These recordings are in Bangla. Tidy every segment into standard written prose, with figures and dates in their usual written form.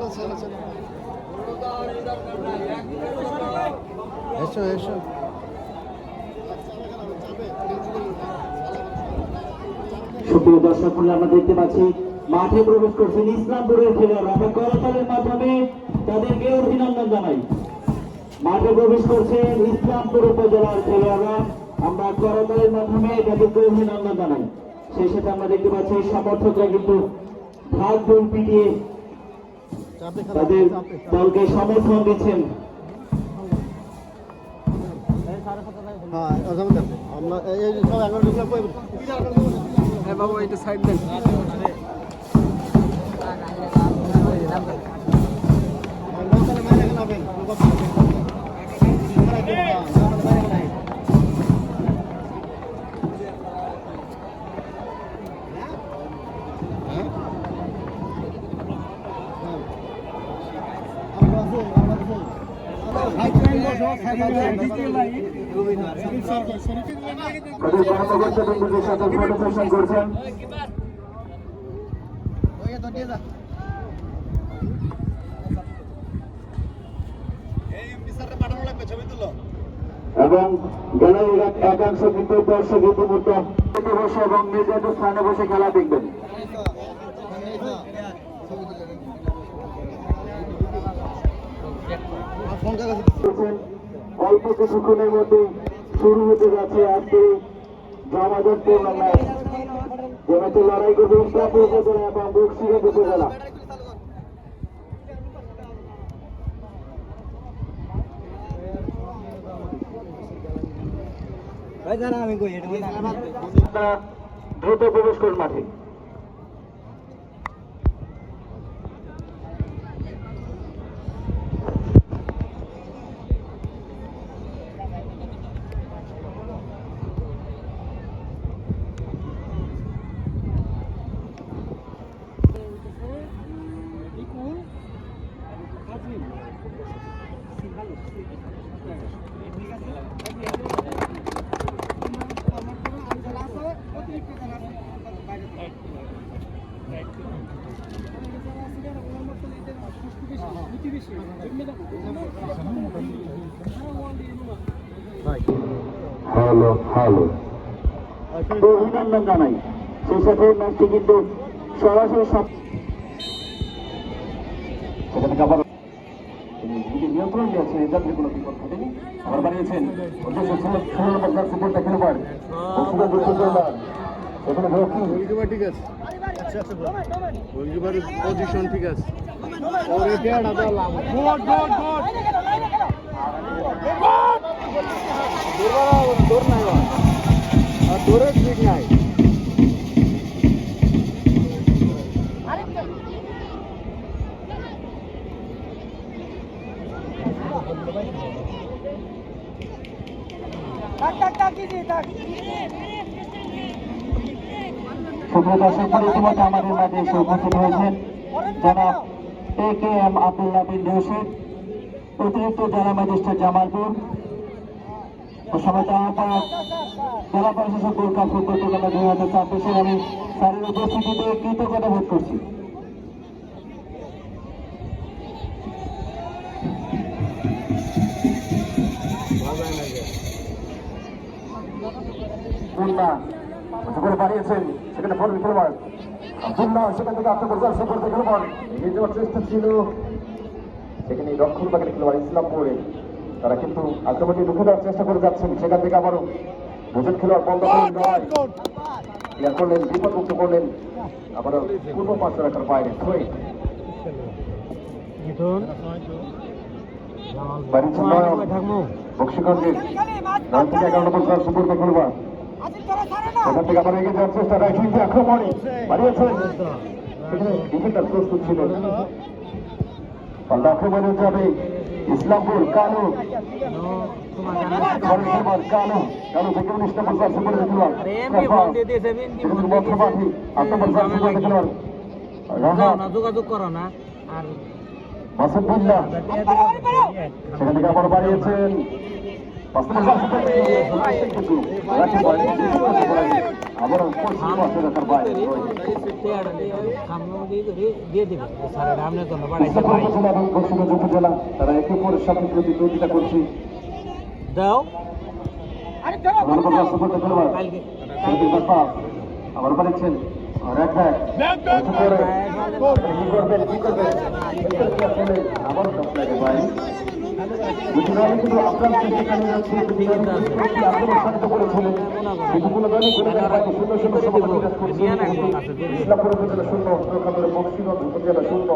এসো এসো। সুপ্রিয় দর্শক আমরা দেখতে পাচ্ছি মাঠে প্রবেশ করছেন ইসলামপুরের খেলোয়াড়। আমরা করতালের মাধ্যমে তাদেরকে অভিনন্দন জানাই। মাঠে প্রবেশ করছেন ইসলামপুর উপজেলার খেলোয়াড়রা। আমরা করতালের মাধ্যমে তাদেরকে অভিনন্দন জানাই। সেই সাথে আমরা দেখতে পাচ্ছি সমর্থকরা কিন্তু ঢাক ঢোল পিটিয়ে তাদের দলকে সমর্থন দিচ্ছেন। বাবু এটা সাইড দেন। করছেন এবং গ্যালারির একাংশ কিন্তু দর্শক ইতিমধ্যে বসে এবং নির্ধারিত স্থানে বসে খেলা দেখবেন। অল্প কিছুক্ষণের মধ্যে শুরু হতে যাচ্ছে আজকে জামাজের টুর্নামেন্ট, যেটাতে লড়াই করবে ইসলামপুর উপজেলা এবং বক্সিরহাট উপজেলা। দ্রুত প্রবেশ করুন মাঠে। হ্যালো হ্যালো অভিনন্দন জানাই। সেই সাথে ম্যাচটি কিন্তু সরাসরি নিয়ন্ত্রণ দিয়েছেন, যাত্রী কোনো বিপদ ঘটেনি। আবার বানিয়েছেন ঠিক আছে, পজিশন ঠিক আছে। দৌড়ের ঠিক নাই। ইতিমধ্যে আমাদের মাঝে এসে উপস্থিত হয়েছেন জনাব AKM আব্দুল্লাহ বিন রশিদ, অতিরিক্ত জেলা ম্যাজিস্ট্রেট জামালপুর ও সমিতি আহ্বায়ক জেলা প্রশাসক গোল্ড কাপ ফুটবল টুর্নামেন্ট 2024। আমি স্যারের উপস্থিতিতে কৃতজ্ঞতা বোধ করছি। বাড়িয়েছেন সেখানে ফল খেলোয়াড় আব্দুল্লাহ, সেখান থেকে আত্মপ্রচার করতে খেলোয়াড় এগিয়ে যাওয়ার চেষ্টা ছিল। সেখানে রক্ষণ বাগের খেলোয়াড় ইসলামপুরে তারা কিন্তু আক্রমণটি ঢুকে দেওয়ার চেষ্টা করে যাচ্ছেন। সেখান থেকে আবারও দুজন খেলোয়াড় বন্ধ করলেন, বিপদমুক্ত করলেন, আবারও পূর্ব পাঁচশো রাখার বাইরে বক্সিগঞ্জের 11 নম্বর সুপর্দ খেলোয়াড় সেখান থেকে আবার এগিয়ে যাওয়ার চেষ্টা রাইফিলটি আক্রমণে বাড়িয়েছেন। সেখানে ডিফেন্ডার প্রস্তুত ছিলেন। পাল্টা আক্রমণে যাবে ইসলামপুর। কালু কালু কালু থেকে 19 নম্বর জার্সি পরে খেলোয়াড় মধ্যমাঠি আত্মপর জার্সি পরে খেলোয়াড় যোগাযোগ করো না আর মাসুদুল্লাহ সেখান থেকে আবার বাড়িয়েছেন আবার পশ্চিম পাশে রাখার বাইরে দিয়ে দিবে স্যারের আপনার জন্য বাড়াইছে ভাই বংশীগঞ্জ উপজেলা তারা একে অপরের সাথে প্রতিদ্বন্দ্বিতা করছে দাও আবার বাড়িচ্ছেন ইসলামপুর উপজেলা শূন্য বংশীগঞ্জ উপজেলা শূন্য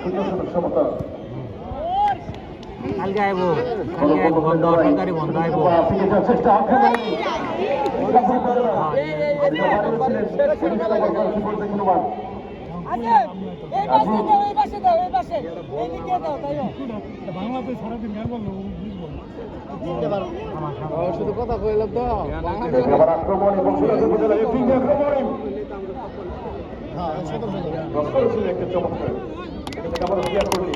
0-0 সমতা কালকে আইবো বন্ধ সরকারি বন্ধ আইবো শুধু কথা কইলাম তো আক্রমণ এবং একটা চমৎকার আবার ক্লিয়ার করলি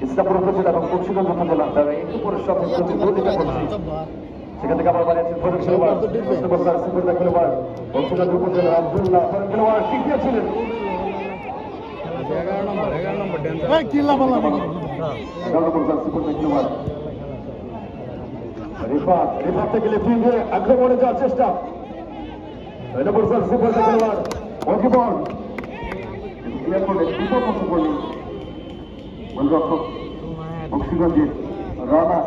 ইসলামপুর উপজেলা এবং বংশীগঞ্জ উপজেলা তারা একটু পরিশ্রম প্রতিদ্বন্দ্বিতা করছে সেখান থেকে আবার বানিয়েছেন বংশীগঞ্জ উপজেলা আব্দুল্লাহ খেলোয়াড় টিকিয়ে ছিলেন 11 নম্বর ডেঞ্জার রিফাত থেকে লেফট আক্রমণে যাওয়ার চেষ্টা খেলোয়াড় অজিবন ক্লিয়ার করলে বিপদ মুক্ত করলেন গোলরক্ষক বংশীগঞ্জের রানা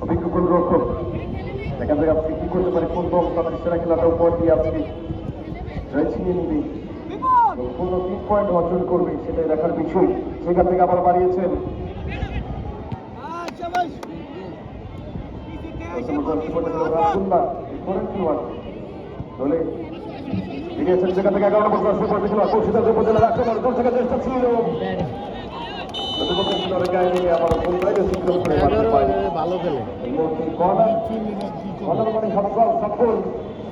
অভিজ্ঞ গোলরক্ষক দেখা যায় আপনি কি করতে পারে কোন দল তাদের সেরা খেলাটা উপর দিয়ে আপনি জয় ছিনিয়ে নিবে কোন 3 পয়েন্ট অর্জন করবে সেটাই দেখার বিষয় সেখান থেকে আবার বাড়িয়েছেন সেখান থেকে 11 নম্বর উপজেলার আক্রমণ করতে চেষ্টা ছিল ভালো খেলে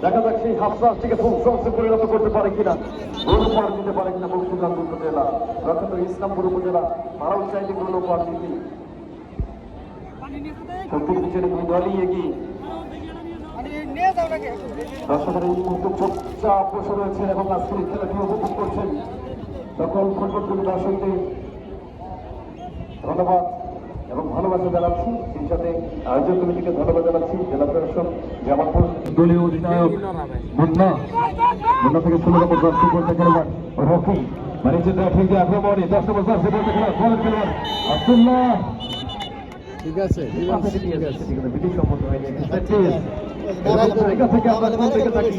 দেখা যাক সেই হাফসাসটিকে ফুলসংসে পরিণত করতে পারে কিনা গোল উপহার দিতে পারে কিনা বংশীগঞ্জ উপজেলা রক্ষিত ইসলামপুর উপজেলা মারাও চাইতে গোল উপহার দিতে সত্যি পিছনে দুই দলই এগিয়ে দর্শকের এই মুহূর্তে চুপচাপ বসে রয়েছেন এবং আজকের এই খেলাটি উপভোগ করছেন সকল ফুটবল দর্শকদের ধন্যবাদ এবং ভালোবাসা জানাচ্ছি সেই সাথে আয়োজক কমিটিকে ধন্যবাদ জানাচ্ছি জেলা প্রশাসক জামালপুর দলীয় অধিনায়ক মুন্না থেকে 16 নম্বর জার্সি পড়তে খেলোয়াড় রকি ম্যানেজার ঠিক আক্রমণে 10 নম্বর জার্সি পড়তে খেলোয়াড় আব্দুল্লাহ ঠিক আছে বিধি সম্মত হয়ে থেকে আমরা থেকে থাকি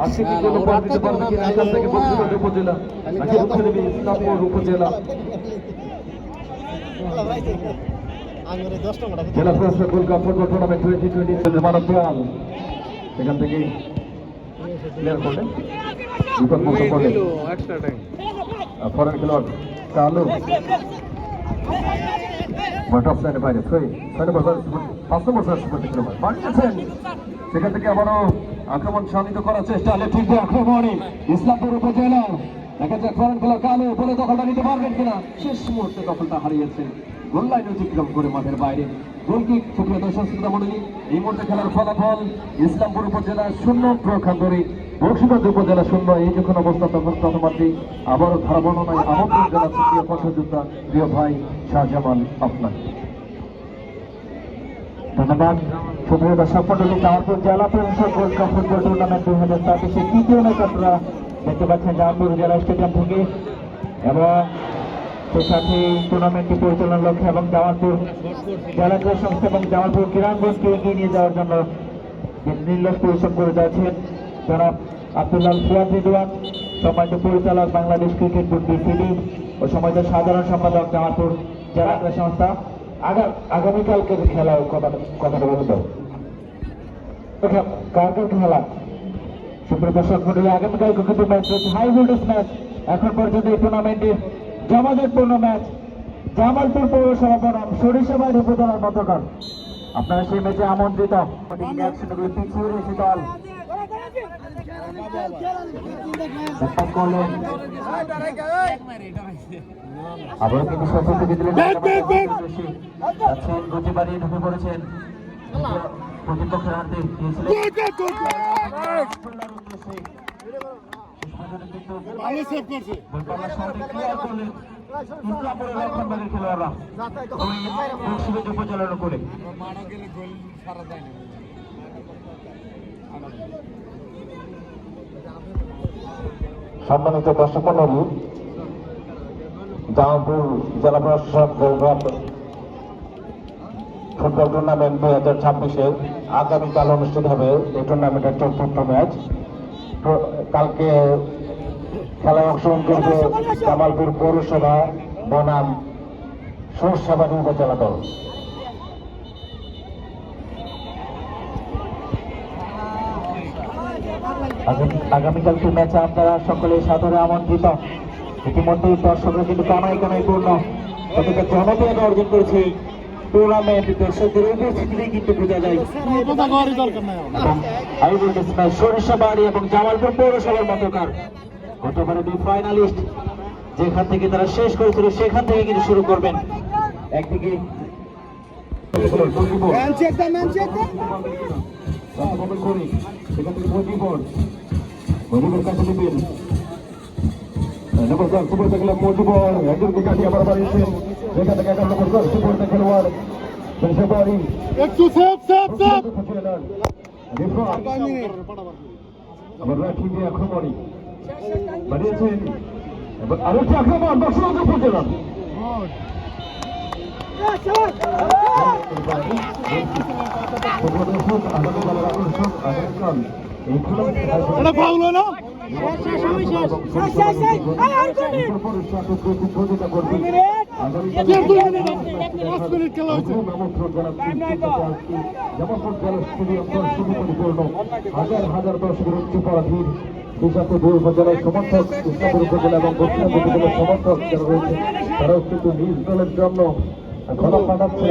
আজকে কি কোনো পার দিতে পারবে কিনা এখান থেকে বংশীগঞ্জ উপজেলা নাকি ইসলামপুর উপজেলা জেলা প্রশাসক গোল্ড কাপ ফুটবল টুর্নামেন্ট 2020 মানব দল সেখান থেকে ক্লিয়ার করলেন বিপদ মুক্ত করলেন এক্সট্রা টাইম ফরেন খেলোয়াড় চালু অফসাইডের বাইরে 6 নম্বর 5 নম্বর খেলোয়াড় বাড়িয়েছেন সেখান থেকে আবারও আক্রমণ শানিত করার চেষ্টা ঠিক আক্রমণে ইসলামপুর উপজেলা দেখা যাক ফরেন খেলোয়াড় কালো বলে দখলটা নিতে পারবেন কিনা শেষ মুহূর্তে দখলটা হারিয়েছেন গোল লাইন অতিক্রম করে মাঠের বাইরে গোল কিক সুপ্রিয় দর্শক শ্রোতা মণ্ডলী এই মুহূর্তে খেলার ফলাফল ইসলামপুর উপজেলা 0 প্রখান্তরে বংশীগঞ্জ উপজেলা 0 এই যখন অবস্থা তখন প্রথমার্ধে আবারও ধারা বর্ণনায় আমন্ত্রণ জানাচ্ছি প্রিয় পক্ষযোদ্ধা প্রিয় ভাই শাহজামান আপনাকে ধন্যবাদ সুপ্রিয় দর্শক মণ্ডলী জামালপুর জেলা প্রশাসক গোল্ড কাপ ফুটবল টুর্নামেন্ট 2023 তৃতীয় ম্যাচ আপনারা দেখতে পাচ্ছেন জামালপুর জেলা স্টেডিয়াম থেকে এবং সেই সাথে টুর্নামেন্টটি পরিচালনার লক্ষ্যে এবং জামালপুর জেলা ক্রীড়া সংস্থা এবং জামালপুর ক্রীড়াঙ্গনকে এগিয়ে নিয়ে যাওয়ার জন্য নির্লস পরিশ্রম করে যাচ্ছেন জনাব আব্দুল্লাহ ফুয়াদ রিদওয়ান সম্মানিত পরিচালক বাংলাদেশ ক্রিকেট বোর্ড বিসিবি ও সম্মানিত সাধারণ সম্পাদক জামালপুর জেলা ক্রীড়া সংস্থা আগামীকালকের খেলার কথাটা বলতো কালকের খেলা সুপ্রিয় দর্শক মন্ডলী আগামীকাল কিন্তু ম্যাচ রয়েছে হাই ভোল্টেজ ম্যাচ এখন পর্যন্ত এই টুর্নামেন্টে জমাজটপূর্ণ ম্যাচ জামালপুর পৌরসভা বনাম সরিষাবাড়ি উপজেলার মধ্যকার আপনারা সেই ম্যাচে আমন্ত্রিত পিছিয়ে রয়েছে দল ব্যাকপ্যাক করলেন আবারও কিন্তু সশস্ত্র দিলেন যাচ্ছেন গতি বাড়িয়ে ঢুকে পড়েছেন প্রতিপক্ষের হাতে দিয়েছিলেন ভালো সেভ করছে ইসলামপুরের লক্ষণবাগের খেলোয়াড়রা পরিচালনা করে মারা গেলে গোল সারা যায় না। সম্মানিত দর্শক মণ্ডলী, জামালপুর জেলা প্রশাসক ফুটবল টুর্নামেন্ট 2026-এ আগামীকাল অনুষ্ঠিত হবে এই টুর্নামেন্টের চতুর্থ ম্যাচ। কালকে খেলায় অংশগ্রহণ করবে জামালপুর পৌরসভা বনাম সরসাবাড়ি উপজেলা দল। আগামীকালকে ম্যাচে আপনারা সকলে সাদরে আমন্ত্রিত। ইতিমধ্যেই দর্শকরা কিন্তু কানায় পূর্ণ কতটা জনপ্রিয়তা অর্জন করেছে টুর্নামেন্ট। দর্শকদের উপস্থিতি কিন্তু বোঝা যায় সরিষাবাড়ি এবং জামালপুর পৌরসভার মতকার গতবারে দুই ফাইনালিস্ট যেখান থেকে তারা শেষ করেছিল সেখান থেকে কিন্তু শুরু করবেন। একদিকে আক্রমণী বানিয়েছেন আরেকটি আক্রমণ দর্শক উপজেলা হাজার হাজার দর্শকের উচ্চপরাধীন দুই উপজেলার সমর্থক ইসলামপুর উপজেলা এবং দক্ষিণ উপজেলার সমর্থক যারা রয়েছে তারাও কিন্তু নিজ দলের জন্য ঘোড়া পাঠাচ্ছে।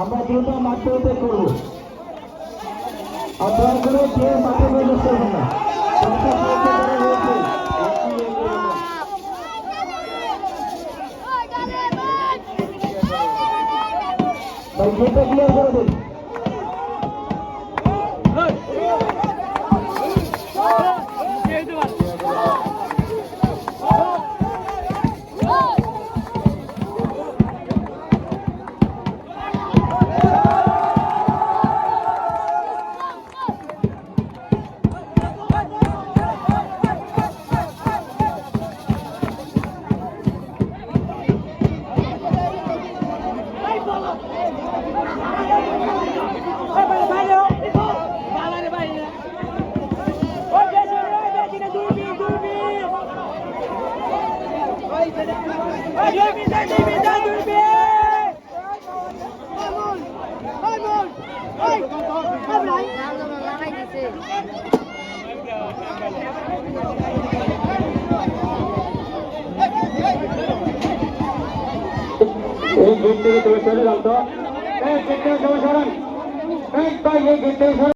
আমরা দ্রুত মাঠে করবো আপনার করে কে মাঠে প্রবেশ করবেন না। ক্লিয়ার করে দিন। এই গেট থেকে তুমি চলে যাও তো, এই গেট থেকে সবাই সরান, এই গেট থেকে